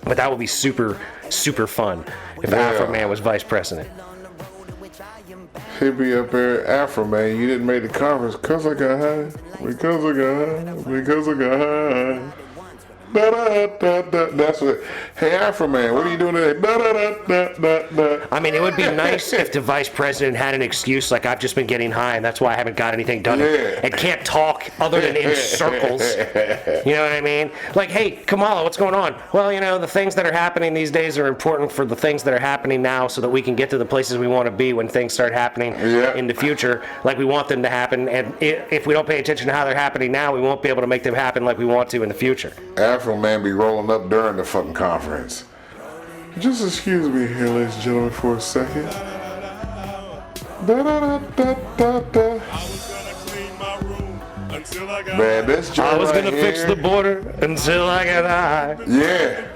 But that would be super, super fun if Yeah. Afro Man was vice president. He'd be up there, Afro Man. You didn't make the conference because I got high. Because I got high. Because I got high. Da, da, da, da. That's what. Hey, Afro Man, what are you doing today? Da, da, da, da, da, da. I mean, it would be nice if the vice president had an excuse like, I've just been getting high and that's why I haven't got anything done. Yeah. And can't talk other than in circles. You know what I mean? Like, hey, Kamala, what's going on? Well, you know, the things that are happening these days are important for the things that are happening now so that we can get to the places we want to be when things start happening Yeah. in the future like we want them to happen. And if we don't pay attention to how they're happening now, we won't be able to make them happen like we want to in the future. Afro Man be rolling up during the fucking conference. Just excuse me here, ladies and gentlemen, for a second. Da, da, da, da, da, da. Man, this joint I was right gonna fix here- the border until I got high. Yeah.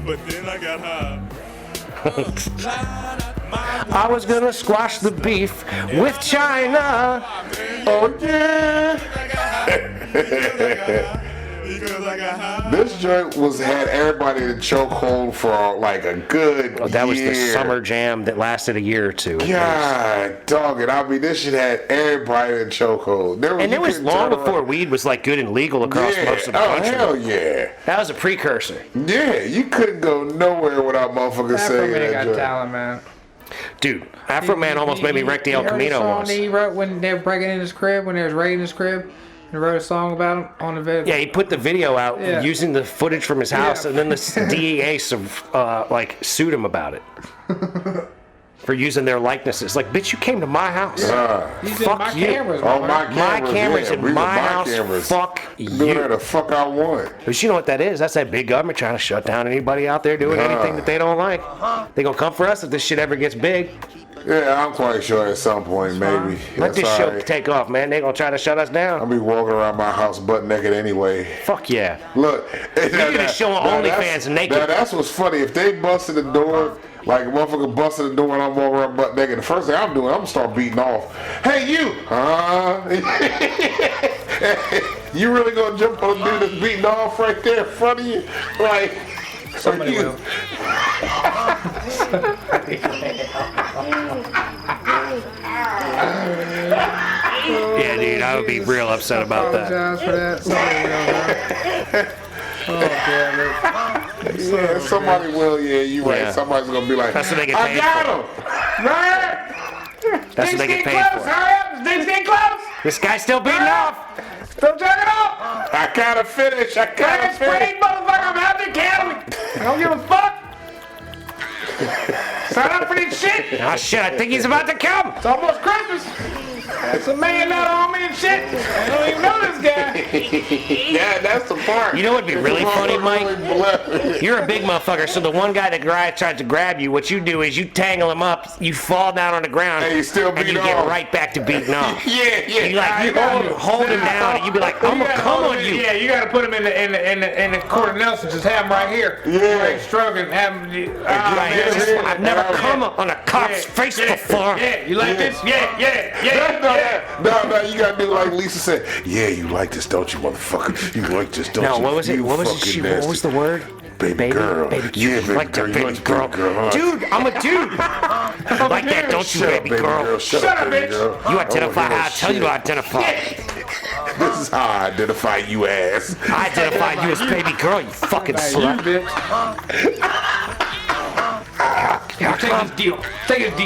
But then I got high. I was gonna squash the beef with China. Oh yeah. Because I got high. This joint had everybody in the chokehold for like a good Oh, that was the year. summer jam that lasted a year or two. God, dog it. I mean, this shit had everybody in chokehold. And you it was couldn't long turn before around. weed was like good and legal across Yeah. most of the Oh country. hell yeah. That was a precursor. Yeah, you couldn't go nowhere without motherfuckers Afro saying Man that got joint. talent, man. Dude, Afro Man almost made me wreck the El You heard Camino song once. that he wrote when they were breaking in his crib, when they was raiding his crib? He wrote a song about him on the video. Yeah, he put the video out Yeah. using the footage from his house, Yeah. and then the DEA sued him about it for using their likenesses. Like, bitch, you came to my house. He's in Fuck my you. cameras, Oh, man. my My camera's yeah, in we were my house. cameras. Fuck Do whatever you. the fuck I want. But you know what that is? That's that big government trying to shut down anybody out there doing anything that they don't like. They gonna come for us if this shit ever gets big. Yeah, I'm quite sure at some point, maybe. Let That's this all show right. take off, man. They gonna try to shut us I'll down. be walking around my house butt naked anyway. Fuck yeah. Look, do this show on OnlyFans naked. Now that's what's funny. If they busted the door, like a motherfucker busted the door and I'm walking around butt naked, the first thing I'm doing, I'm gonna start beating off. Hey you! You really gonna jump on a dude that's beating off right there in front of you? Like, Somebody you, will. Yeah, dude, I would be real upset about that. Apologize for that. Somebody will, man. Oh, damn it. yeah, somebody will, yeah, you right. Yeah. Somebody's gonna be like, That's what they get I paid got for. him! Right? That's what they get paid for. Hurry up! Things getting close! This guy's still beating off. Still jerking off! I gotta finish. I gotta finish. motherfucker, I'm having calorie. I don't give a fuck. Sign up for this shit. Oh shit, I think he's about to come. It's almost Christmas. That's $1 million homie and shit. I don't even know this guy. Yeah, that's the part. You know what'd be really funny, Mike? Mike? You're a big motherfucker, so the one guy that tries to grab you, what you do is you tangle him up, you fall down on the ground, And you still and beat you off. get right back to beating off. Yeah. You hold him down, and you be like, I'm gonna come on you. Yeah, you gotta put him in the court of Nelson. Just have him right here. Yeah. Right, stroking. Have him. I've never come on a cop's face before. Yeah, you like this? Yeah. No, you gotta do like Lisa said. Yeah, you like this, don't you, motherfucker? You like this, don't No, you? what was it? You What was fucking it? What was the nasty. word? Baby girl. Baby, Yeah, you baby like girl. that You baby like the girl. baby girl, huh? Dude, I'm a dude. Like that, don't you, Shut up, baby girl? Shut up, baby bitch. girl. You I identify don't hear how I that tell you to shit. identify. This is how I identify you, ass. I identify you as baby girl, you fucking You slut. bitch. Take this deal. Take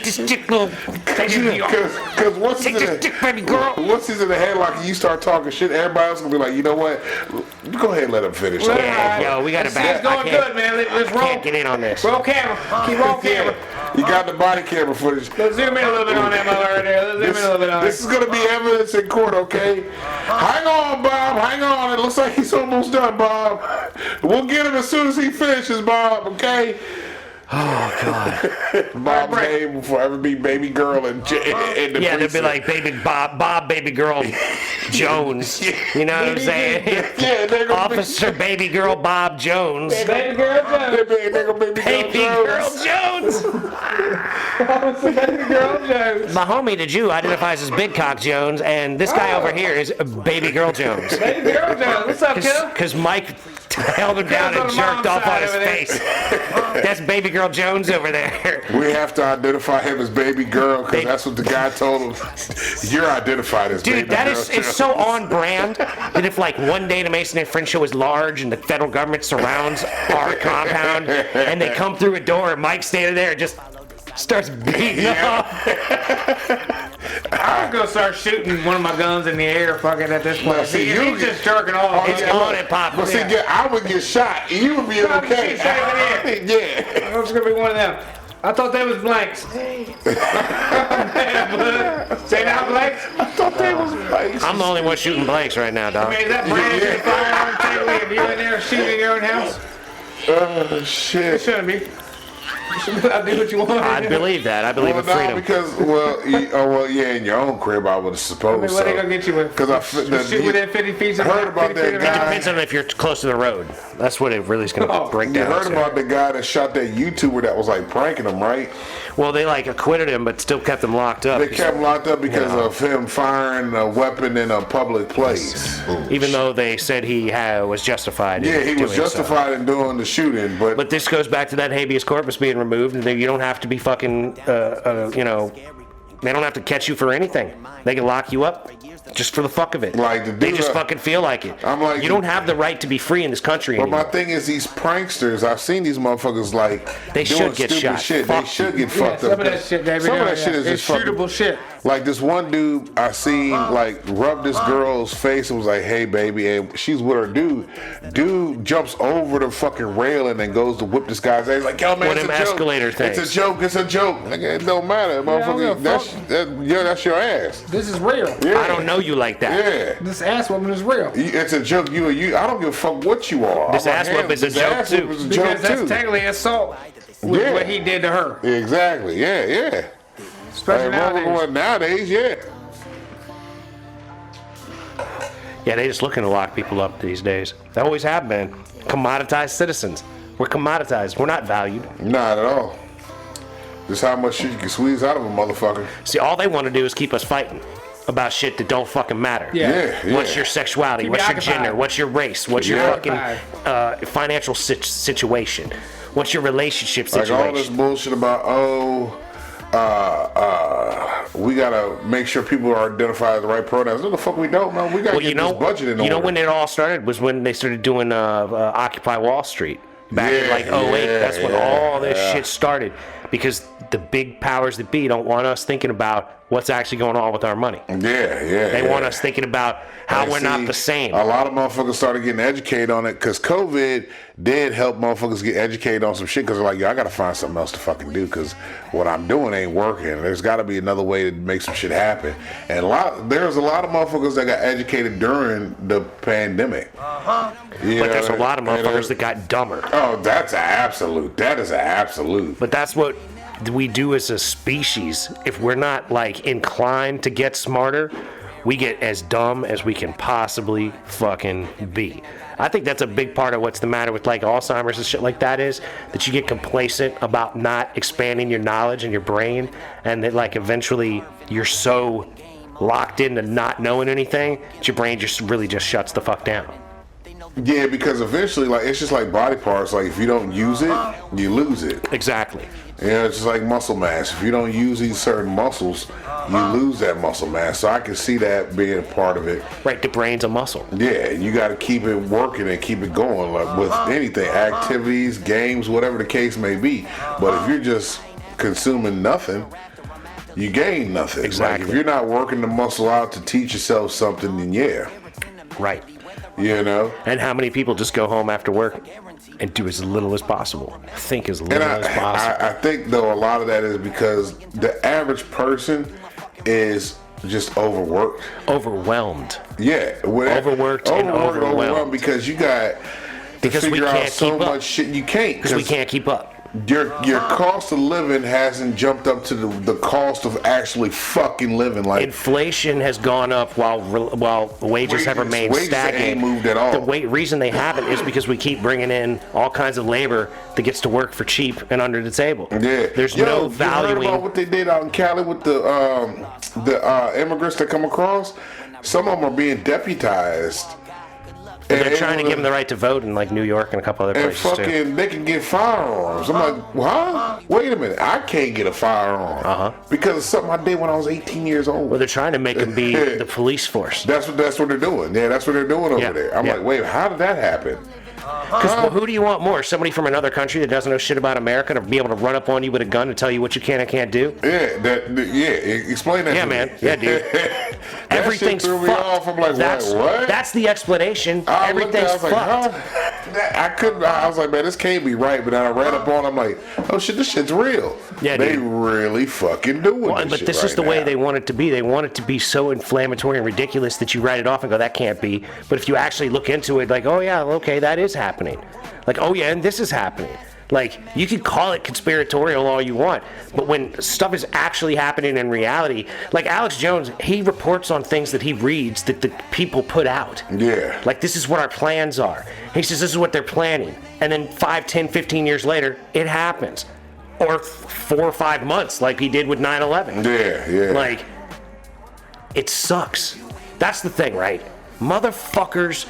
this dick, little. Take this deal. Because once Take he's in this dick, baby girl. once he's in the headlock and you start talking shit, everybody else gonna be like, you know what? Go ahead and let him finish. Yeah, yo, we got to back. It's going good, man. Let's roll. Can't get in on this. Roll camera. Keep roll camera. You got the body camera footage. Let's zoom in a little bit on that mother right there. Let's zoom in a little bit on This is gonna be evidence in court, okay? Hang on, Bob. Hang on. It looks like he's almost done, Bob. We'll get him as soon as he finishes, Bob. Okay? Oh, God. Bob's name will forever be Baby Girl in the Yeah, they'll be precinct. like Baby Bob Baby Girl Jones. You know what I'm saying? Yeah, they're gonna be Officer Baby Girl Bob Jones. Baby girl, they're gonna Baby Baby Girl Girl Jones. Jones. baby girl Jones. My homie, the Jew, identifies as Big Cock Jones, and this guy over here is Baby Girl Jones. Baby girl Jones. What's up, kiddo? Because Mike held him down and on the jerked mom's off on side his over there. face. That's Baby Girl Jones over there. We have to identify him as Baby Girl because that's what the guy told him. You're identified as Baby Dude, that Girl is Jones. it's so on brand that if like one day the Mason and Friend show is large and the federal government surrounds our compound and they come through a door and Mike's standing there and just starts beating up. I'm gonna start shooting one of my guns in the air, fucking at this point. Now, see, He's you just jerking off. It's on and popping. But see, I would get shot. You would be No, okay. she's shaving Yeah. It's gonna be one of them. I thought they was blanks. Say now blanks. I thought they was like. I'm the only one shooting blanks right now, I dog. mean, is that brand new firearm technically if you in there shooting in your own house? Oh It shit. shouldn't be. You should be allowed to do what you want. I believe that. I believe Well, in no, freedom. because yeah, in your own crib, I would suppose. I mean, what they gonna get you with? Because Shoot within 50 feet of heard about 50 that feet of guy. Depends on if you're close to the road. That's what it really is going to break You down. heard to. about the guy that shot that YouTuber that was like pranking him, right? Well, they like acquitted him, but still kept him locked up. They kept him locked up because Yeah. of him firing a weapon in a public place. Even though they said he was justified. Yeah, in he was doing so. justified in doing the shooting, but But this goes back to that habeas corpus being removed, and you don't have to be fucking, they don't have to catch you for anything. They can lock you up just for the fuck of it. Like, the they dude just that- fucking feel like it. I'm like- you don't have the right to be free in this country But my anymore. thing is, these pranksters, I've seen these motherfuckers like They doing should get stupid shot. shit. Fuck They should get Yeah, fucked some up. of that shit they be Some of doing, that shit yeah. is It's just fucking shootable shit. Like this one dude I seen like rub this girl's face and was like, "Hey baby," and she's with her dude. Dude jumps over the fucking railing and goes to whip this guy's ass. Like, yo man, One it's of a them joke. escalator things. It's a joke. It's a joke. Nigga, it don't matter, I don't motherfucker. give a That's your ass. This is real. Yeah. I don't know you like that. Yeah. This ass woman is real. It's a joke. You. I don't give a fuck what you are. This I'm ass like, whoop is a this joke, ass too. whoop is a Because joke that's too. technically assault with Yeah. what he did to her. Exactly. Yeah. Especially nowadays. Nowadays, yeah. Yeah, they just looking to lock people up these days. They always have been. Commoditized citizens. We're commoditized. We're not valued. Not at all. Just how much shit you can squeeze out of a motherfucker. See, all they want to do is keep us fighting about shit that don't fucking matter. Yeah. Yeah. What's your sexuality? Keep What's me your occupied. gender? What's your race? What's your Yeah. fucking financial situation? What's your relationship Like situation? all this bullshit about we gotta make sure people are identified as the right pronouns. No, the fuck we don't, man. We gotta well, get this budget in you know order. when it all started was when they started doing Occupy Wall Street back in Yeah, like 08. yeah, That's when yeah, all this yeah. shit started because the big powers that be don't want us thinking about what's actually going on with our money. They want us thinking about how we're not the same. A lot of motherfuckers started getting educated on it because COVID did help motherfuckers get educated on some shit because they're like, yo, I got to find something else to fucking do because what I'm doing ain't working. There's got to be another way to make some shit happen. And there's a lot of motherfuckers that got educated during the pandemic. But there's a lot of motherfuckers that got dumber. Oh, that's an absolute. That is an absolute. But that's what we do as a species. If we're not like inclined to get smarter, we get as dumb as we can possibly fucking be. I think that's a big part of what's the matter with like Alzheimer's and shit like that is that you get complacent about not expanding your knowledge and your brain, and that like eventually you're so locked into not knowing anything that your brain just really just shuts the fuck down. Yeah, because eventually, like, it's just like body parts. Like, if you don't use it, you lose it. Exactly. Yeah, it's just like muscle mass. If you don't use these certain muscles, you lose that muscle mass. So I can see that being a part of it. Right, the brain's a muscle. Yeah, you got to keep it working and keep it going, like with anything, activities, games, whatever the case may be. But if you're just consuming nothing, you gain nothing. Exactly. Like, if you're not working the muscle out to teach yourself something, then yeah. Right. You know? And how many people just go home after work and do as little as possible? Think as little as possible. I think, though, a lot of that is because the average person is just overworked. Overwhelmed. Yeah. Overworked and overwhelmed. Because you got to figure out so much shit you can't. Because we can't keep up. Your cost of living hasn't jumped up to the cost of actually fucking living. Like, inflation has gone up while wages have remained stagnant. Ain't moved at all. The reason they haven't is because we keep bringing in all kinds of labor that gets to work for cheap and under the table. Yeah, there's no valuing. You heard about what they did out in Cali with the immigrants that come across? Some of them are being deputized. They're trying to give them the right to vote in like New York and a couple other places too. They can get firearms. I'm like, what? Wait a minute, I can't get a firearm because of something I did when I was 18 years old. Well, they're trying to make them be the police force. That's what they're doing. Yeah, that's what they're doing over there. I'm like, wait, how did that happen? Because who do you want more? Somebody from another country that doesn't know shit about America to be able to run up on you with a gun and tell you what you can and can't do? Yeah, explain that. Yeah, to man. me. Yeah, dude. Everything's threw me fucked. off. I'm like, what? That's the explanation. Everything's fucked. I was like, man, this can't be right. But then I ran up on. I'm like, oh shit, this shit's real. Yeah, they dude. really fucking doing this. But shit this is right the way now. they want it to be. They want it to be so inflammatory and ridiculous that you write it off and go, that can't be. But if you actually look into it, like, oh yeah, okay, that is happening. Like, oh yeah, and this is happening. Like, you can call it conspiratorial all you want, but when stuff is actually happening in reality, like Alex Jones, he reports on things that he reads that the people put out. Yeah. Like, this is what our plans are. He says this is what they're planning. And then 5, 10, 15 years later, it happens. Or 4 or 5 months, like he did with 9/11. Yeah. Like, it sucks. That's the thing, right? Motherfuckers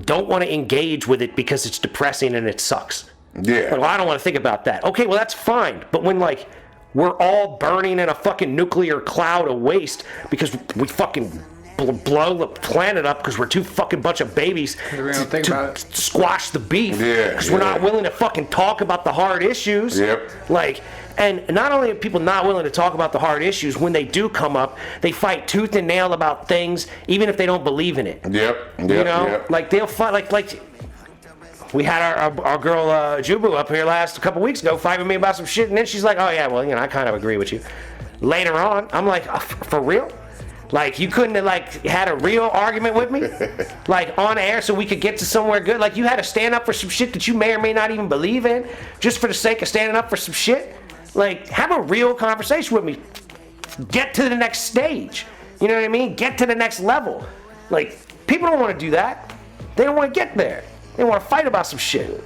don't want to engage with it because it's depressing and it sucks. Yeah. Well, I don't want to think about that. Okay, well, that's fine. But when, like, we're all burning in a fucking nuclear cloud of waste because we fucking blow the planet up because we're too fucking bunch of babies to squash the beef. Yeah. Because we're not willing to fucking talk about the hard issues. Yep. Like, and not only are people not willing to talk about the hard issues, when they do come up, they fight tooth and nail about things, even if they don't believe in it. Yep. You know, like they'll fight, like we had our girl Jubu up here a couple weeks ago fighting me about some shit, and then she's like, oh yeah, well, you know, I kind of agree with you. Later on, I'm like, for real? Like, you couldn't have, like, had a real argument with me? Like, on air so we could get to somewhere good? Like, you had to stand up for some shit that you may or may not even believe in just for the sake of standing up for some shit? Like, have a real conversation with me. Get to the next stage. You know what I mean? Get to the next level. Like, people don't want to do that. They don't want to get there. They want to fight about some shit.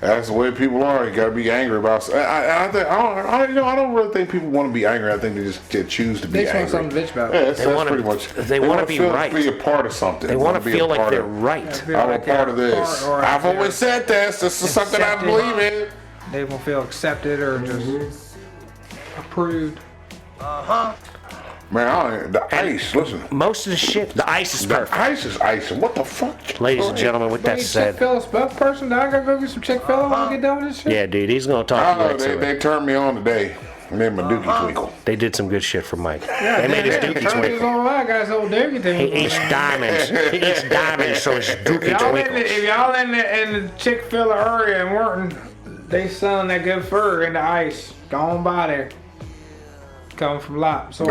That's the way people are. You gotta be angry about. I don't really think people want to be angry. I think they just choose to be angry. They want something to bitch about. Yeah, that's pretty much. They want to be right. Be a part of something. They want to feel like they're right. I'm a part of this. I've always said this. This is something I believe in. They won't feel accepted or just approved. Man, the ice. Listen. Most of the shit, the ice is perfect. The ice is icing. What the fuck? Ladies and gentlemen, with that said, Chick-fil-A spokesperson, I gotta go get some Chick-fil-A when we get done with this shit. yeah, dude, he's gonna talk to you They turned me on today. Made my dookie twinkle. They did some good shit for Mike. They made his dookie Turn twinkle. on that guy's old dookie thing. He eats diamonds. He eats diamonds, so his dookie twinkles. If y'all in the Chick-fil-A area in Morton, they selling that good fur in the ice. Go on by there. Coming from Lop. So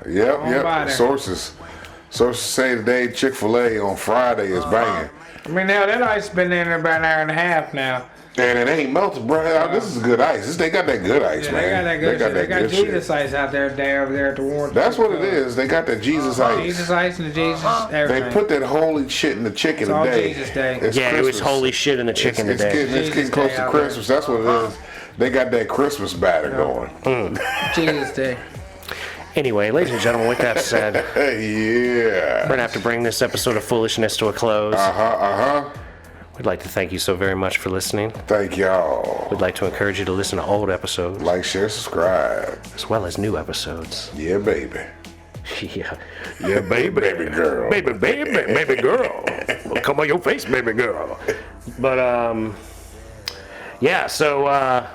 Yep. Sources say today Chick-fil-A on Friday is banging. I mean, now that ice been in there about an hour and a half now. And it ain't melted, bro. This is good ice. They got that good ice, Yeah, man. they got that good shit. They got good Jesus shit. ice out there today over there at the Warren. That's what it is. They got that Jesus ice. Jesus ice and the Jesus everything. They put that holy shit in the chicken It's all today. Jesus Day. It's Yeah, it was Christmas. holy shit in the chicken It's today. getting Jesus close Day to out Christmas. That's what it is. They got that Christmas batter going. Jesus Day. Anyway, ladies and gentlemen, with that said, Yeah. we're gonna have to bring this episode of Foolishness to a close. We'd like to thank you so very much for listening. Thank y'all. We'd like to encourage you to listen to old episodes Like, share, subscribe. as well as new episodes. Yeah, baby. Yeah. Yeah, baby girl. Baby girl. Well, come on your face, baby girl. But, yeah, so,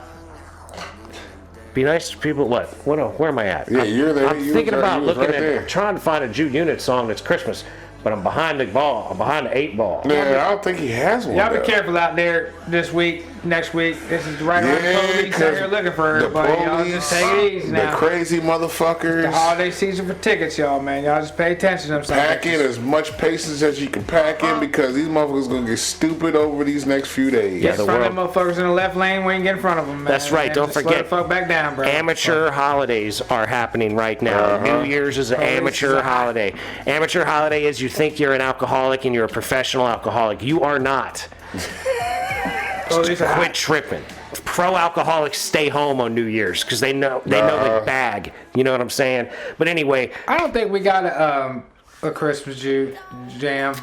be nice to people. What? Where am I at? Yeah, you're there. I'm You thinking was- about you was looking right at, there. trying to find a Jude Unit song that's Christmas, but I'm behind the ball. I'm behind the 8 ball. Man, I don't think he has one. Y'all be though. careful out there this week, next week. This is right around the police out here looking for the everybody. Y'all just take it easy the now. crazy The motherfuckers. holiday season for tickets, y'all, man. Y'all just pay attention to them. Pack in as much patience as you can pack in because these motherfuckers gonna get stupid over these next few days. Yeah, Get the in front of them world- motherfuckers in the left lane when you get in front of them, man. That's right, Man, don't just forget, Slow the fuck back down, bro. Amateur holidays are happening right now. New Year's is an Police amateur is a- holiday. Amateur holiday is you think you're an alcoholic and you're a professional alcoholic. You are not. Police are Quit tripping. Pro alcoholics stay home on New Year's because they know the bag. You know what I'm saying? But anyway, I don't think we got a Christmas jam.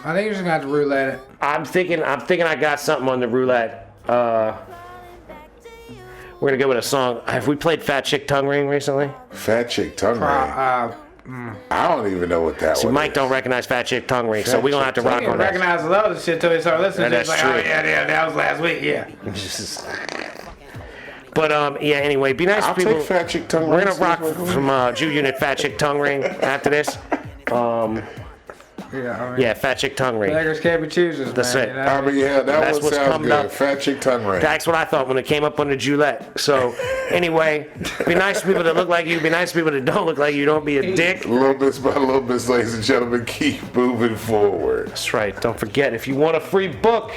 I think you're just gonna have to roulette it. I'm thinking I got something on the roulette. We're gonna go with a song. Have we played Fat Chick Tongue Ring recently? Fat chick tongue ring. I don't even know what that See, was. Mike don't recognize Fat Chick Tongue Ring, so Fat we're gonna Chick have to rock You on that. recognize the other shit till they start listening. Yeah, It's that's like, true. oh yeah, that was last week. Yeah. But yeah, anyway, be nice I'll to people. take Fat Chick Tongue We're Ring. gonna rock from Jew Unit Fat Chick Tongue Ring after this. Yeah. I mean, Yeah, Fat Chick Tongue Ring. beggars can't be choosers. That's man, it. you know? I mean, yeah, that That's one what's sounds coming good. up. Fat chick tongue ring. That's what I thought when it came up on the Julette. So anyway, be nice to people that look like you. Be nice to people that don't look like you. Don't be a dick. Little bits by little bits, ladies and gentlemen, keep moving forward. That's right. Don't forget, if you want a free book,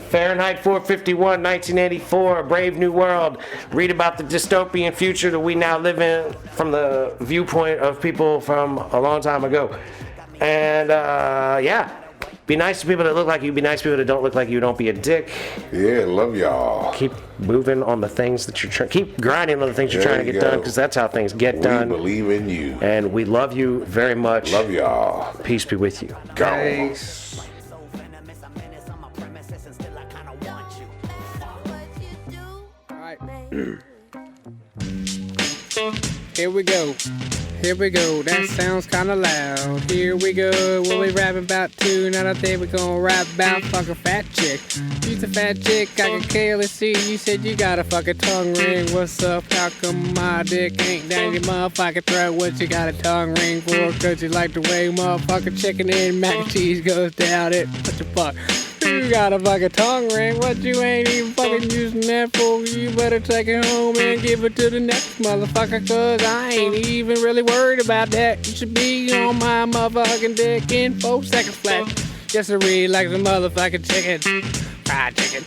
Fahrenheit 451, 1984, A Brave New World. Read about the dystopian future that we now live in from the viewpoint of people from a long time ago. And yeah, be nice to people that look like you. Be nice to people that don't look like you. Don't be a dick. Yeah, love y'all. Keep moving on the things that you're trying. Keep grinding on the things you're There trying to you get go. done, because that's how things get We done. believe in you. And we love you very much. Love y'all. Peace be with you. Gone. Thanks. Here we go. Here we go. That sounds kinda loud. Here we go. What we rapping about too? Now I think we gonna rap about fucking fat chick. You's a fat chick, I can clearly see. You said you got a fucking tongue ring. What's up? How come my dick ain't down your motherfucking throat? What you got a tongue ring for? Cause you like the way motherfucking chicken and mac and cheese goes down it. What the fuck? You got a fucking tongue ring. What you ain't even fucking using that for? You better take it home and give it to the next motherfucker. Cause I ain't even really worried about that. You should be on my motherfucking dick in 4 seconds flat. Just to read like the motherfucking chicken. Fried chicken.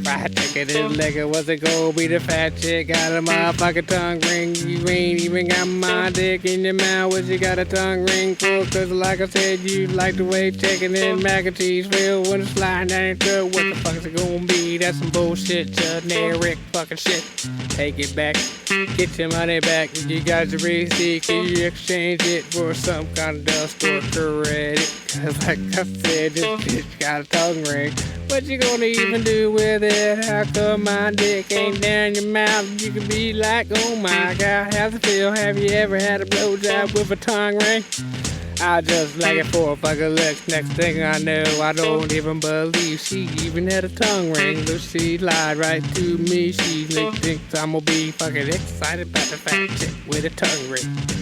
Fried chicken and liquor. What's it gonna be? The fat chick got a motherfucking tongue ring. You ain't even got my dick in your mouth. What you got a tongue ring for? Cause like I said, you like the way chicken and mac and cheese feel when it's sliding down your throat. What the fuck is it gonna be? That's some bullshit, generic fucking shit. Take it back. Get your money back. You got your receipt. Can you exchange it for some kind of dust or credit? Cause like I said, this bitch got a tongue ring. What you gonna even do with it? How come my dick ain't down your mouth? You can be like, oh my god, how's it feel? Have you ever had a blowjob with a tongue ring? I just like it for a fucking look. Next thing I know, I don't even believe she even had a tongue ring. But she lied right to me. She thinks I'm gonna be fucking excited about the fat chick with a tongue ring.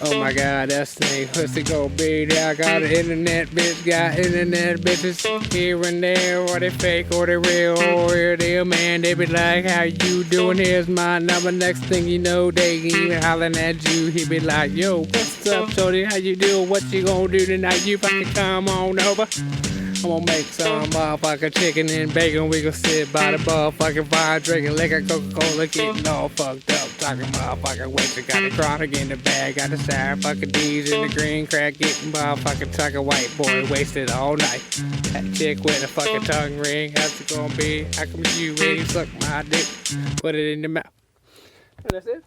Oh my god, that's thing. What's it gonna be? I got an internet bitch, got internet bitches here and there. Or they fake or they real or they a man. They be like, how you doing? Here's my number. Next thing you know, they even hollering at you. He be like, yo, what's up, shorty? How you doing? What you gonna do tonight? You fucking come on over. I'm gonna make some motherfucking chicken and bacon. We gon' sit by the motherfucking fire, drinking liquor, Coca-Cola, getting all fucked up. Talking motherfucking wasted, got the chronic in the bag, got the sour fucking D's in the green crack, getting motherfucking talking white boy wasted all night. That chick with a fucking tongue ring, how's it gonna be? How come you ain't suck my dick? Put it in your mouth. And that's it.